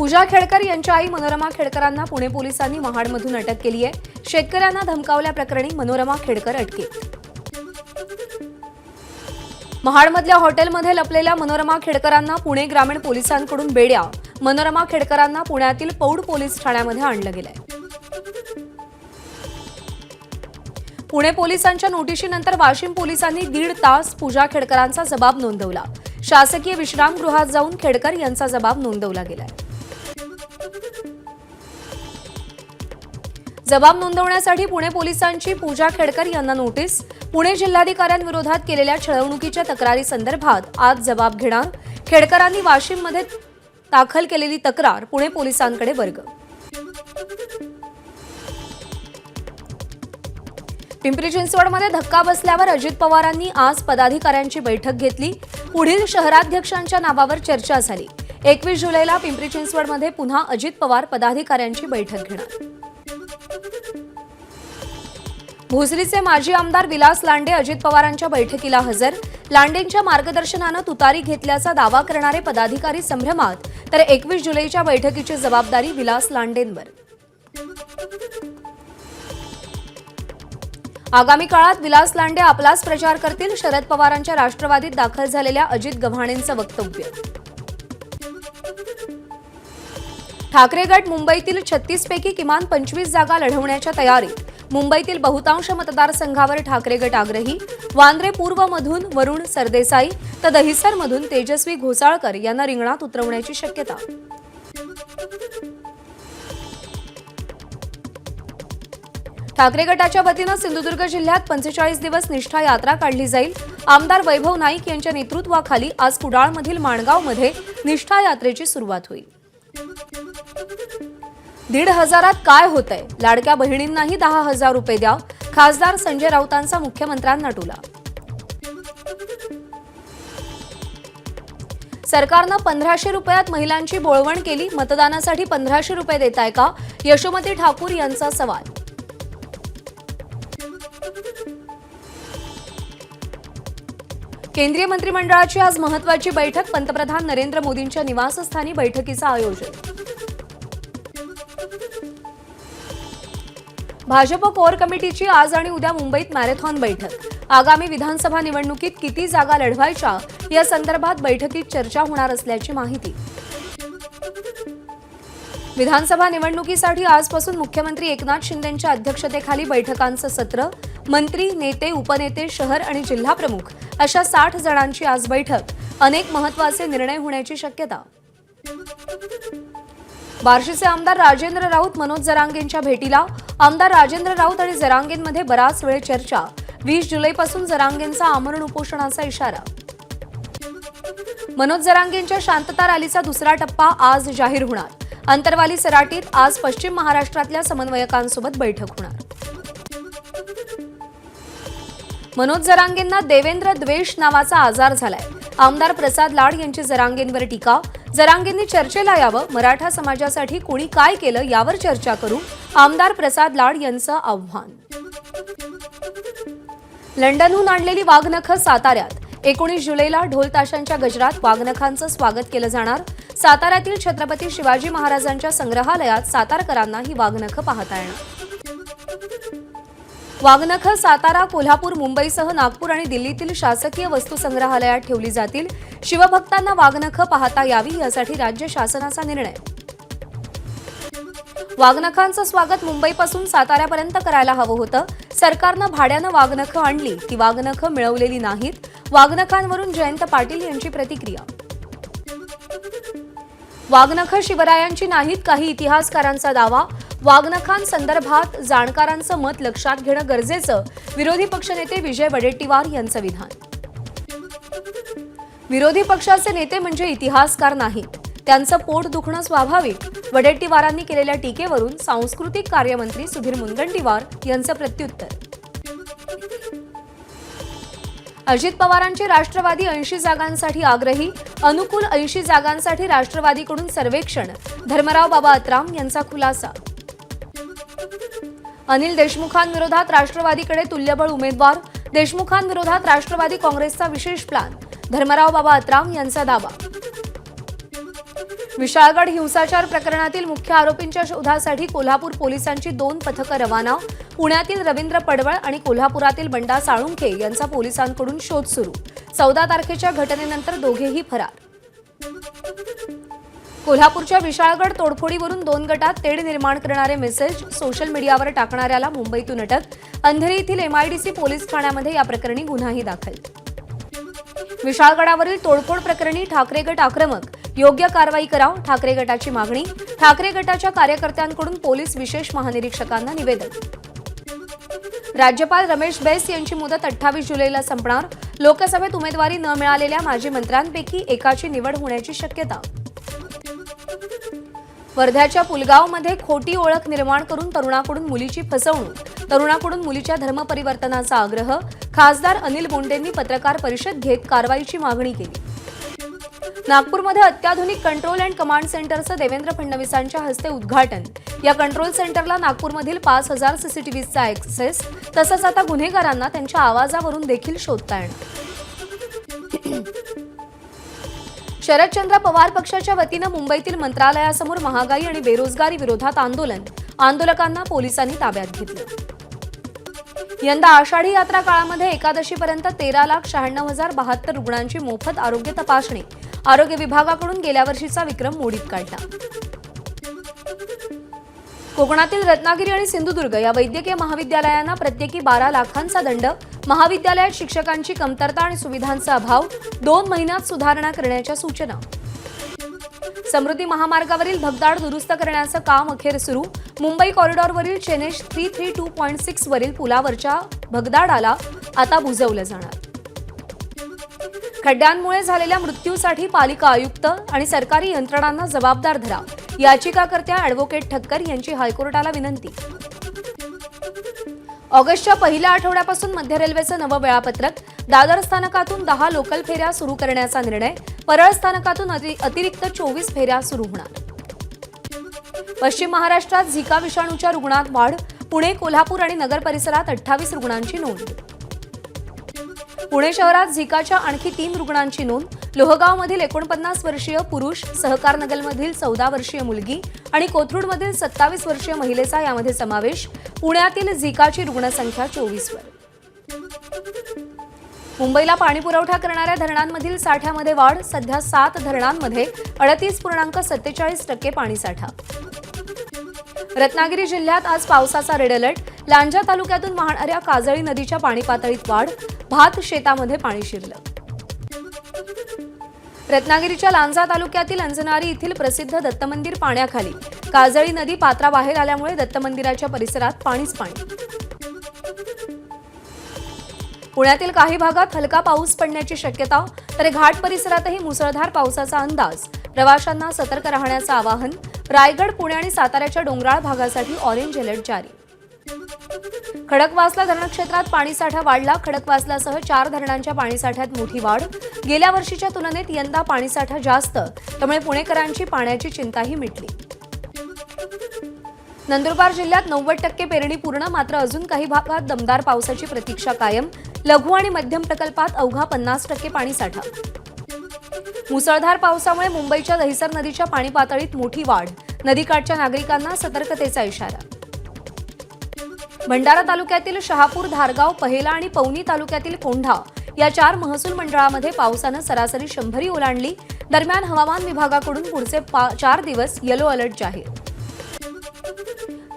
पूजा खेडकर यांच्या आई मनोरमा खेडकरांना पुणे पोलिसांनी महाडमधून अटक केली आहे। शेतकऱ्यांना धमकावल्याप्रकरणी मनोरमा खेडकर अटकेत। महाडमधल्या हॉटेलमध्ये लपलेल्या मनोरमा खेडकरांना पुणे ग्रामीण पोलिसांकडून बेड्या मनोरमा खेडकरांना पुण्यातील पौड पोलीस ठाण्यामध्ये आणलं गेलंय। पुणे पोलिसांच्या नोटिशीनंतर वाशिम पोलिसांनी 1.5 तास पूजा खेडकरांचा जबाब नोंदवला। शासकीय विश्रामगृहात जाऊन खेडकर यांचा जबाब नोंदवला गेलाय। जबाब नोंदवण्यासाठी पुणे पोलिसांची पूजा खेडकर यांना नोटीस। पुणे जिल्हाधिकाऱ्यांविरोधात केलेल्या छळवणुकीच्या तक्रारी संदर्भात आज जबाब घेणार। खेडकरांनी वाशिममध्ये दाखल केलेली तक्रार पुणे पोलिसांकडे वर्ग। पिंपरी चिंचवडमध्ये धक्का बसल्यावर अजित पवारांनी आज पदाधिकाऱ्यांची बैठक घेतली। पुढील शहराध्यक्षांच्या नावावर चर्चा झाली। 21 जुलैला पिंपरी चिंचवडमध्ये पुन्हा अजित पवार पदाधिकाऱ्यांची बैठक घेणार। भोसरीचे माजी आमदार विलास लांडे अजित पवारांच्या बैठकीला हजर। लांडेंच्या मार्गदर्शनाने तुतारी घेतल्याचा दावा करणारे पदाधिकारी संभ्रमात, तर 21 जुलैच्या बैठकीची जबाबदारी विलास लांडेंवर। आगामी काळात विलास लांडे आपलाच प्रचार करतील। शरद पवारांच्या राष्ट्रवादीत दाखल झालेल्या अजित गव्हाणेंचं वक्तव्य। ठाकरे गट मुंबईतील 36 पैकी किमान 25 जागा लढवण्याच्या तयारीत। मुंबईतील बहुतांश मतदारसंघावर ठाकरे गट आग्रही। वांद्रे पूर्वमधून वरुण सरदेसाई तर दहिसरमधून तेजस्वी घोसाळकर यांना रिंगणात उतरवण्याची शक्यता। ठाकरे गटाच्या वतीनं सिंधुदुर्ग जिल्ह्यात 45 दिवस निष्ठा यात्रा काढली जाईल। आमदार वैभव नाईक यांच्या नेतृत्वाखाली आज कुडाळमधील माणगावमध्ये निष्ठा यात्रेची सुरुवात होईल। 1,500त काय होतंय? लाडक्या बहिणींनाही 10,000 रुपये द्या। खासदार संजय राऊतांचा मुख्यमंत्र्यांना टोला। सरकारनं 1,500 रुपयात महिलांची बोळवण केली। मतदानासाठी 1,500 रुपये देताय का? यशोमती ठाकूर यांचा सवाल। केंद्रीय मंत्रिमंडळाची आज महत्त्वाची बैठक। पंतप्रधान नरेंद्र मोदींच्या निवासस्थानी बैठकीचं आयोजन। भाजप कोर कमिटीची आज आणि उद्या मुंबईत मॅरेथॉन बैठक। आगामी विधानसभा निवडणुकीत किती जागा लढवायच्या या संदर्भात बैठकीत चर्चा होणार असल्याची माहिती। विधानसभा निवडणुकीसाठी आजपासून मुख्यमंत्री एकनाथ शिंदेंच्या अध्यक्षतेखाली बैठकांचं सत्र। मंत्री, नेते, उपनेते, शहर आणि जिल्हा प्रमुख अशा 60 जणांची आज बैठक। अनेक महत्त्वाचे निर्णय होण्याची शक्यता। बार्शीचे आमदार राजेंद्र राऊत मनोज जरांगेंच्या भेटीला। आमदार राजेंद्र राऊत आणि जरांगेंमध्ये बराच वेळ चर्चा। 20 जुलैपासून जरांगेंचा आमरण उपोषणाचा इशारा। मनोज जरांगेंच्या शांतता रॅलीचा दुसरा टप्पा आज जाहीर होणार। अंतरवाली सराटीत आज पश्चिम महाराष्ट्रातल्या समन्वयकांसोबत बैठक होणार। मनोज जरांगेंना देवेंद्र द्वेष नावाचा आजार झालाय। आमदार प्रसाद लाड यांची जरांगेंवर टीका। जरांगेंनी चर्चेला यावं। मराठा समाजासाठी कोणी काय केलं यावर चर्चा करू। आमदार प्रसाद लाड यांचं आव्हान। लंडनहून आणलेली वाघनखं साताऱ्यात। 19 जुलैला ढोल ताशांच्या गजरात वाघनखांचं स्वागत केलं जाणार। साताऱ्यातील छत्रपती शिवाजी महाराजांच्या संग्रहालयात सातारकरांना ही वाघनखं पाहता येणार। वाघनखं सातारा, कोल्हापूर, मुंबईसह नागपूर आणि दिल्लीतील शासकीय वस्तू संग्रहालयात ठेवली जातील। शिवभक्तांना वाघनखं पाहता यावी यासाठी राज्य शासनाचा निर्णय। वाघनखांचं स्वागत मुंबईपासून साताऱ्यापर्यंत करायला हवं होतं। सरकारनं भाड्यानं वाघनखं आणली, ती वाघनखं मिळवलेली नाहीत। वाघनखांवरून जयंत पाटील यांची प्रतिक्रिया। वाघनखं शिवरायांची नाहीत, काही इतिहासकारांचा दावा। वाघनखांसंदर्भात जाणकारांचं मत लक्षात घेणं गरजेचं, विरोधी पक्षनेते विजय वडेट्टीवार यांचं विधान। विरोधी पक्षाचे नेते म्हणजे इतिहासकार नाहीत, त्यांचं पोट दुखणं स्वाभाविक। वडेट्टीवारांनी केलेल्या टीकेवरून सांस्कृतिक कार्यमंत्री सुधीर मुनगंटीवार यांचं प्रत्युत्तर। अजित पवारांची राष्ट्रवादी 80 जागांसाठी आग्रही। अनुकूल 80 जागांसाठी राष्ट्रवादीकडून सर्वेक्षण। धर्मराव बाबा अत्राम यांचा खुलासा। अनिल देशमुखांविरोधात राष्ट्रवादीकडे तुल्यबळ उमेदवार। देशमुखांविरोधात राष्ट्रवादी काँग्रेसचा विशेष प्लॅन। धर्मराव बाबा अत्राम यांचा दावा। विशाळगड हिंसाचार प्रकरणातील मुख्य आरोपींच्या शोधासाठी कोल्हापूर पोलिसांची 2 पथकं रवाना. पुण्यातील रवींद्र पडवळ आणि कोल्हापुरातील बंडा साळुंखे यांचा पोलिसांकडून शोध सुरू. 14 तारखेच्या घटनेनंतर दोघेही फरार. कोल्हापूरच्या विशाळगड तोडफोडीवरून 2 गटात तेढ निर्माण करणारे मेसेज सोशल मीडियावर टाकणाऱ्याला मुंबईतून अटक. अंधेरी येथील MIDC पोलीस ठाण्यामध्ये या प्रकरणी गुन्हाही दाखल. विशाळगडावरील तोडफोड प्रकरणी ठाकरे गट आक्रमक. योग्य कारवाई करा, ठाकरे गटाची मागणी. ठाकरे गटाच्या कार्यकर्त्यांकडून पोलीस विशेष महानिरीक्षकांना निवेदन. राज्यपाल रमेश बैस यांची मुदत 28 जुलैला संपणार. लोकसभेत उमेदवारी न मिळालेल्या माजी मंत्र्यांपैकी एकाची निवड होण्याची शक्यता. वर्ध्याच्या पुलगावमध्ये खोटी ओळख निर्माण करून तरुणाकडून मुलीची फसवणूक. तरुणाकडून मुलीच्या धर्मपरिवर्तनाचा आग्रह. खासदार अनिल बोंडेंनी पत्रकार परिषद घेत कारवाईची मागणी केली. नागपूरमध्ये अत्याधुनिक कंट्रोल अँड कमांड सेंटरचं देवेंद्र फडणवीसांच्या हस्ते उद्घाटन. या कंट्रोल सेंटरला नागपूरमधील 5000 CCTVचा ऍक्सेस. तसंच आता गुन्हेगारांना त्यांच्या आवाजावरून देखील शोधता येणार. शरदचंद्र पवार पक्षाच्या वतीनं मुंबईतील मंत्रालयासमोर महागाई आणि बेरोजगारी विरोधात आंदोलन. आंदोलकांना पोलिसांनी ताब्यात घेतलं. यंदा आषाढी यात्रा काळामध्ये एकादशीपर्यंत 13,96,072 रुग्णांची मोफत आरोग्य तपासणी. आरोग्य विभागाकडून गेल्या वर्षीचा विक्रम मोडीत काढला. कोकणातील रत्नागिरी आणि सिंधुदुर्ग या वैद्यकीय महाविद्यालयांना प्रत्येकी 12 लाखांचा दंड. महाविद्यालयात शिक्षकांची कमतरता आणि सुविधांचा अभाव. 2 महिन्यात सुधारणा करण्याच्या सूचना. समृद्धी महामार्गावरील भगदाड दुरुस्त करण्याचं काम अखेर सुरू. मुंबई कॉरिडॉरवरील चेनेश 332.6 वरील पुलावरच्या भगदाडाला आता बुजवलं जाणार. खड्ड्यांमुळे झालेल्या मृत्यूसाठी पालिका आयुक्त आणि सरकारी यंत्रणांना जबाबदार धरा. याचिकाकर्त्या ॲडव्होकेट ठक्कर यांची हायकोर्टाला विनंती. ऑगस्टच्या पहिल्या आठवड्यापासून मध्य रेल्वेचं नवं वेळापत्रक. दादर स्थानकातून 10 लोकल फेऱ्या सुरू करण्याचा निर्णय. परळ स्थानकातून अतिरिक्त 24 फेऱ्या सुरू होणार. पश्चिम महाराष्ट्रात झिका विषाणूच्या रुग्णात वाढ. पुणे, कोल्हापूर आणि नगर परिसरात 28 रुग्णांची नोंद. पुणे शहरात झिकाच्या आणखी 3 रुग्णांची नोंद. लोहगावमधील 49 वर्षीय पुरुष, सहकारनगरमधील 14 वर्षीय मुलगी आणि कोथरूडमधील 27 वर्षीय महिलेचा यामध्ये समावेश. पुण्यातील झिकाची रुग्णसंख्या 24 वर. मुंबईला पाणीपुरवठा करणाऱ्या धरणांमधील साठ्यामध्ये वाढ. सध्या 7 धरणांमध्ये 38.47% पाणीसाठा. रत्नागिरी जिल्ह्यात आज पावसाचा रेड अलर्ट. लांजा तालुक्यातून वाहणाऱ्या काजळी नदीच्या पाणी पातळीत वाढ. भात शेतामध्ये पाणी शिरलं. रत्नागिरीच्या लांजा तालुक्यातील अंजनारी येथील प्रसिद्ध दत्तमंदिर पाण्याखाली. काजळी नदी पात्राबाहेर आल्यामुळे दत्तमंदिराच्या परिसरात पाणीच पाणी. पुण्यातील काही भागात हलका पाऊस पडण्याची शक्यता. तर घाट परिसरातही मुसळधार पावसाचा अंदाज. प्रवाशांना सतर्क राहण्याचं आवाहन. रायगड, पुणे आणि साताऱ्याच्या डोंगराळ भागासाठी ऑरेंज अलर्ट जारी. खडकवासला धरण क्षेत्रात पाणीसाठा वाढला. खडकवासलासह 4 धरणांच्या पाणीसाठ्यात मोठी वाढ. गेल्या वर्षीच्या तुलनेत यंदा पाणीसाठा जास्त, त्यामुळे पुणेकरांची पाण्याची चिंताही मिटली. नंदुरबार जिल्ह्यात 90% पेरणी पूर्ण. मात्र अजून काही भागात दमदार पावसाची प्रतीक्षा कायम. लघु आणि मध्यम प्रकल्पात अवघा 50% पाणीसाठा. मुसळधार पावसामुळे मुंबईच्या दहिसर नदीच्या पाणी पातळीत मोठी वाढ. नदीकाठच्या नागरिकांना सतर्कतेचा इशारा. भंडारा तालुक्यातील शहापूर, धारगाव, पहेला आणि पवनी तालुक्यातील कोंढा या 4 महसूल मंडळामध्ये पावसानं सरासरी 100 ओलांडली. दरम्यान हवामान विभागाकडून पुढचे 4 दिवस येलो अलर्ट जाहीर.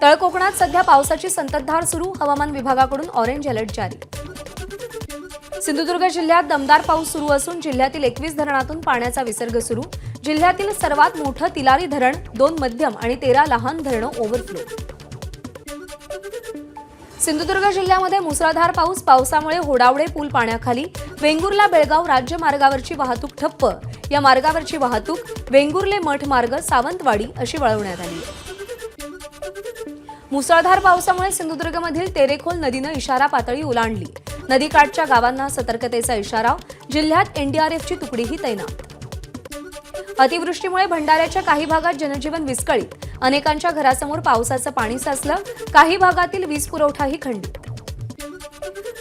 तळ कोकणात सध्या पावसाची संततधार सुरू. हवामान विभागाकडून ऑरेंज अलर्ट जारी. सिंधुदुर्ग जिल्ह्यात दमदार पाऊस सुरू असून जिल्ह्यातील 21 धरणातून पाण्याचा विसर्ग सुरू. जिल्ह्यातील सर्वात मोठं तिलारी धरण, 2 मध्यम आणि 13 लहान धरणं ओव्हरफ्लो. सिंधुदुर्ग जिल्ह्यामध्ये मुसळधार पाऊस. पावसामुळे होडावडे पूल पाण्याखाली. वेंगुर्ला बेळगाव राज्य मार्गावरची वाहतूक ठप्प. या मार्गावरची वाहतूक वेंगुर्ले मठ मार्ग, सावंतवाडी अशी वळवण्यात आली. मुसळधार पावसामुळे सिंधुदुर्गमधील तेरेखोल नदीनं इशारा पातळी ओलांडली. नदीकाठच्या गावांना सतर्कतेचा इशारा. जिल्ह्यात NDRFची तुकडीही तैनात. अतिवृष्टीमुळे भंडाऱ्याच्या काही भागात जनजीवन विस्कळीत. अनेकांच्या घरासमोर पावसाचं पाणी साचलं. काही भागातील वीज पुरवठाही खंडित.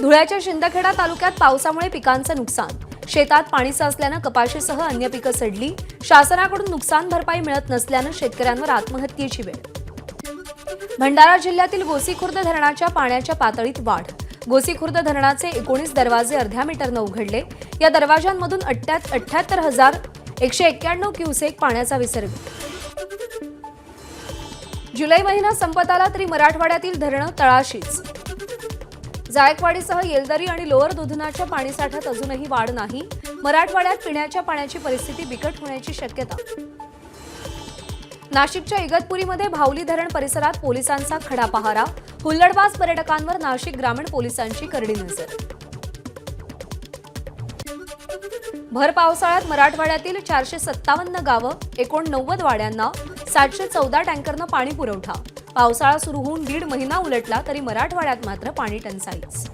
धुळ्याच्या शिंदखेडा तालुक्यात पावसामुळे पिकांचं नुकसान. शेतात पाणी साचल्यानं कपाशीसह अन्य पिकं सडली. शासनाकडून नुकसान भरपाई मिळत नसल्यानं शेतकऱ्यांवर आत्महत्येची वेळ. भंडारा जिल्ह्यातील गोसीखुर्द धरणाच्या पाण्याच्या पातळीत वाढ. गोसीखुर्द धरणाचे 19 दरवाजे अर्ध्या मीटरनं उघडले. या दरवाजांमधून 78,191 क्युसेक पाण्याचा विसर्ग. जुलै महिना संपत आला तरी मराठवाड्यातील धरणं तळाशीच. जायकवाडीसह येलदरी आणि लोअर दुधनाच्या पाणीसाठ्यात अजूनही वाढ नाही. मराठवाड्यात पिण्याच्या पाण्याची परिस्थिती बिकट होण्याची शक्यता. नाशिकच्या इगतपुरीमध्ये भावली धरण परिसरात पोलिसांचा खडा पहारा. हुल्लडबाज पर्यटकांवर नाशिक ग्रामीण पोलिसांची करडी नजर. भर पावसाळ्यात मराठवाड्यातील 457 गावं 89 वाड्यांना 714 टँकरनं पाणी पुरवठा. पावसाळा सुरू होऊन 1.5 महिना उलटला तरी मराठवाड्यात मात्र पाणी टंचाईच.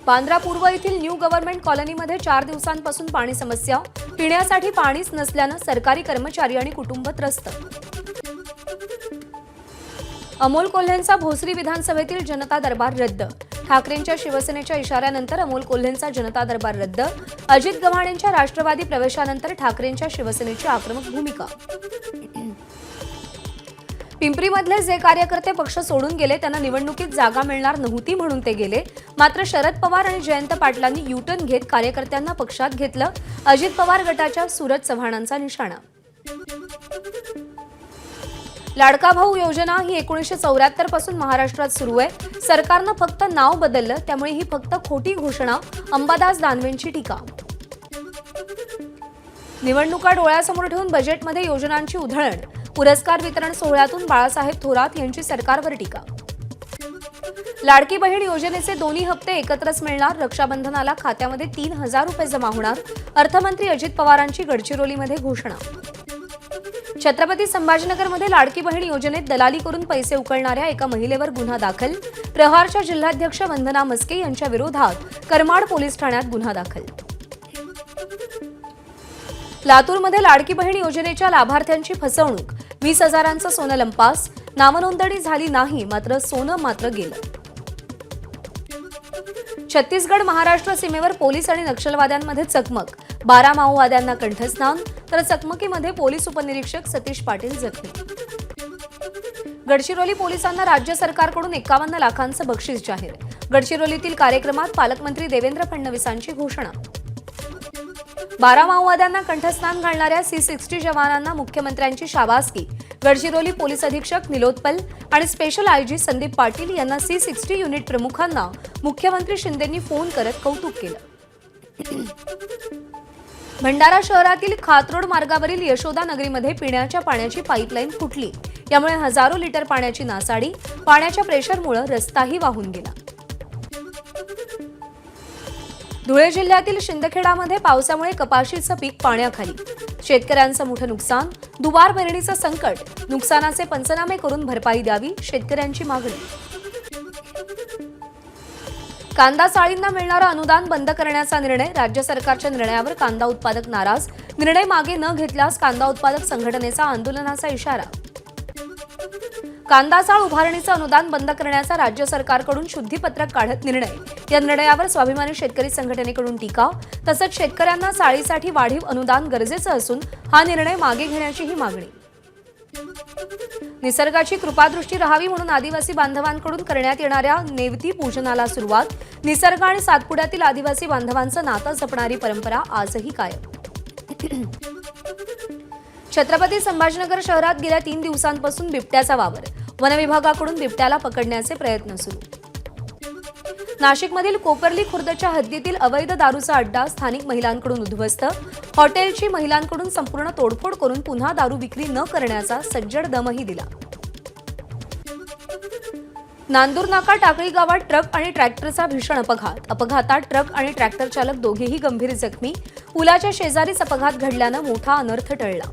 बांद्रा पूर्व येथील न्यू गव्हर्नमेंट कॉलनीमध्ये 4 दिवसांपासून पाणी समस्या. पिण्यासाठी पाणीच नसल्यानं सरकारी कर्मचारी आणि कुटुंब त्रस्त. अमोल कोल्हेंचा भोसरी विधानसभेतील जनता दरबार रद्द. ठाकरेंच्या शिवसेनेच्या इशाऱ्यानंतर अमोल कोल्हेंचा जनता दरबार रद्द. अजित गव्हाणेंच्या राष्ट्रवादी प्रवेशानंतर ठाकरेंच्या शिवसेनेची आक्रमक भूमिका. पिंपरीमधले जे कार्यकर्ते पक्ष सोडून गेले त्यांना निवडणुकीत जागा मिळणार नव्हती म्हणून ते गेले. मात्र शरद पवार आणि जयंत पाटलांनी युटर्न घेत कार्यकर्त्यांना पक्षात घेतलं. अजित पवार गटाच्या सूरज चव्हाणांचा निशाणा. लाडका भाऊ योजना ही 1974 पासून महाराष्ट्रात सुरू आहे. सरकारनं फक्त नाव बदललं त्यामुळे ही फक्त खोटी घोषणा. अंबादास दानवेंची टीका. निवडणुका डोळ्यासमोर ठेवून बजेटमध्ये योजनांची उधळण. पुरस्कार वितरण सोहळ्यातून बाळासाहेब थोरात यांची सरकारवर टीका. लाडकी बहीण योजनेचे दोन्ही हप्ते एकत्रच मिळणार. रक्षाबंधनाला खात्यामध्ये 3,000 रुपये जमा होणार. अर्थमंत्री अजित पवारांची गडचिरोलीमध्ये घोषणा. छत्रपती संभाजीनगरमध्ये लाडकी बहीण योजनेत दलाली करून पैसे उकळणाऱ्या एका महिलेवर गुन्हा दाखल. प्रहारच्या जिल्हाध्यक्ष वंदना मस्के यांच्या विरोधात करमाड पोलीस ठाण्यात गुन्हा दाखल. लातूरमध्ये लाडकी बहीण योजनेच्या लाभार्थ्यांची फसवणूक. 20,000चं सोनं लंपास. नामनोंदणी झाली नाही मात्र सोनं मात्र गेलं. छत्तीसगड महाराष्ट्र सीमेवर पोलीस आणि नक्षलवाद्यांमध्ये चकमक. 12 माओवाद्यांना कंठस्नान तर चकमकीमध्ये पोलीस उपनिरीक्षक सतीश पाटील जखमी. गडचिरोली पोलिसांना राज्य सरकारकडून 51 लाखांचं बक्षीस जाहीर. गडचिरोलीतील कार्यक्रमात पालकमंत्री देवेंद्र फडणवीसांची घोषणा. 12 माओवाद्यांना कंठस्नान घालणाऱ्या C60 जवानांना मुख्यमंत्र्यांची शाबासकी. गडचिरोली पोलीस अधीक्षक निलोत्पल आणि स्पेशल आयजी संदीप पाटील यांना C60 युनिट प्रमुखांना मुख्यमंत्री शिंदेंनी फोन करत कौतुक केलं. भंडारा शहरातील खातरोड मार्गावरील यशोदा नगरीमध्ये पिण्याच्या पाण्याची पाईपलाईन फुटली. यामुळे हजारो लिटर पाण्याची नासाडी. पाण्याच्या प्रेशरमुळे रस्ताही वाहून गेला. धुळे जिल्ह्यातील शिंदखेडामध्ये पावसामुळे कपाशीचं पीक पाण्याखाली. शेतकऱ्यांचं मोठं नुकसान. दुबार पेरणीचं संकट. नुकसानाचे पंचनामे करून भरपाई द्यावी शेतकऱ्यांची मागणी. कांदा चाळींना मिळणारं अनुदान बंद करण्याचा निर्णय. राज्य सरकारच्या निर्णयावर कांदा उत्पादक नाराज. निर्णय मागे न घेतल्यास कांदा उत्पादक संघटनेचा आंदोलनाचा इशारा. कांदा चाळ उभारणीचं अनुदान बंद करण्याचा राज्य सरकारकडून शुद्धीपत्रक काढत निर्णय. या निर्णयावर स्वाभिमानी शेतकरी संघटनेकडून टीका. तसंच शेतकऱ्यांना चाळीसाठी वाढीव अनुदान गरजेचं असून हा निर्णय मागे घेण्याचीही मागणी. निसर्गाची कृपादृष्टी राहावी म्हणून आदिवासी बांधवांकडून करण्यात येणाऱ्या नेवती पूजनाला सुरुवात. निसर्ग आणि सातपुड्यातील आदिवासी बांधवांचं नातं जपणारी परंपरा आजही कायम. छत्रपती संभाजीनगर शहरात गेल्या 3 दिवसांपासून बिबट्याचा वावर. वनविभागाकडून बिबट्याला पकडण्याचे प्रयत्न सुरू. नाशिकमधील कोपर्ली खुर्दच्या हद्दीतील अवैध दारूचा अड्डा. स्थानिक महिलांकडून उद्ध्वस्त. हॉटेलची महिलांकडून संपूर्ण तोडफोड करून पुन्हा दारू विक्री न करण्याचा सज्जड दमही दिला. नांदूर नाका टाकळी गावात ट्रक आणि ट्रॅक्टरचा भीषण अपघात. अपघातात ट्रक आणि ट्रॅक्टर चालक दोघेही गंभीर जखमी. पुलाच्या शेजारीच अपघात घडल्यानं मोठा अनर्थ टळला.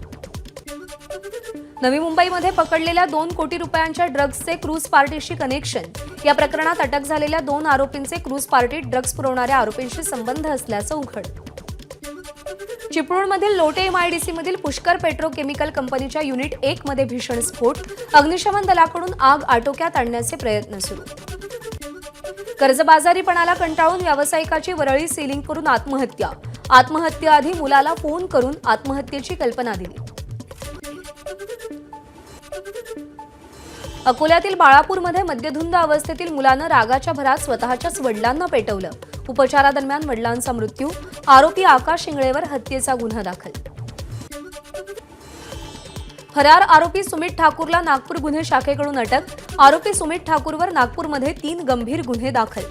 नवी मुंबईमध्ये पकडलेल्या 2 कोटी रुपयांच्या ड्रग्जचे क्रूज पार्टीशी कनेक्शन. या प्रकरणात अटक झालेल्या 2 आरोपींचे क्रूज पार्टीत ड्रग्ज पुरवणाऱ्या आरोपींशी संबंध असल्याचं उघड. चिपळूणमधील लोटे MIDCमधील पुष्कर पेट्रोकेमिकल कंपनीच्या युनिट 1 मध्ये भीषण स्फोट. अग्निशमन दलाकडून आग आटोक्यात आणण्याचे प्रयत्न सुरू. कर्जबाजारीपणाला कंटाळून व्यावसायिकाची वरळी सीलिंग करून आत्महत्या. आत्महत्येआधी मुलाला फोन करून आत्महत्येची कल्पना दिली. अकोल्यातील बाळापूरमध्ये मद्यधुंद अवस्थेतील मुलानं रागाच्या भरात स्वतःच्याच वडिलांना पेटवलं. उपचारादरम्यान वडिलांचा मृत्यू. आरोपी आकाश शिंगळेवर हत्येचा गुन्हा दाखल. फरार आरोपी सुमित ठाकूरला नागपूर गुन्हे शाखेकडून अटक. आरोपी सुमित ठाकूरवर नागपूरमध्ये 3 गंभीर गुन्हे दाखल.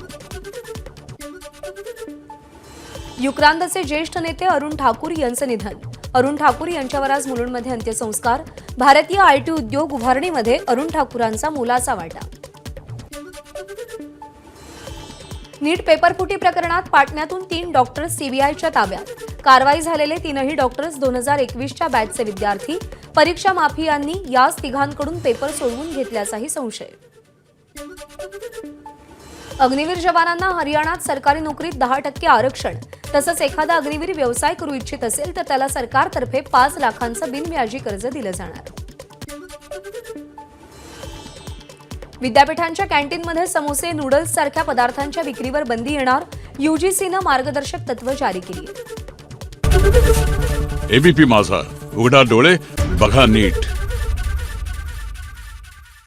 युक्रांदचे ज्येष्ठ नेते अरुण ठाकूर यांचं निधन. अरुण ठाकूर यांच्यावर आज मुलुंडमध्ये अंत्यसंस्कार. भारतीय आयटी उद्योग उभारणीमध्ये अरुण ठाकूरांचा मोलाचा वाटा. नीट पेपरफुटी प्रकरणात पाटण्यातून 3 डॉक्टर्स सीबीआयच्या ताब्यात. कारवाई झालेले 3ही डॉक्टर्स 2021च्या बॅचचे विद्यार्थी. परीक्षा माफियांनी याच तिघांकडून पेपर सोडवून घेतल्याचाही संशय. अग्निवीर जवानांना हरियाणात सरकारी नोकरीत 10% आरक्षण. तसंच एखादा अग्निवीर व्यवसाय करू इच्छित असेल तर त्याला सरकारतर्फे 5 लाखांचं बिनव्याजी कर्ज दिलं जाणार. विद्यापीठांच्या कॅन्टीनमध्ये समोसे, नूडल्स सारख्या पदार्थांच्या विक्रीवर बंदी येणार. यूजीसीनं मार्गदर्शक तत्व जारी केली. एबीपी माझा, उघडा डोळे बघा नीट.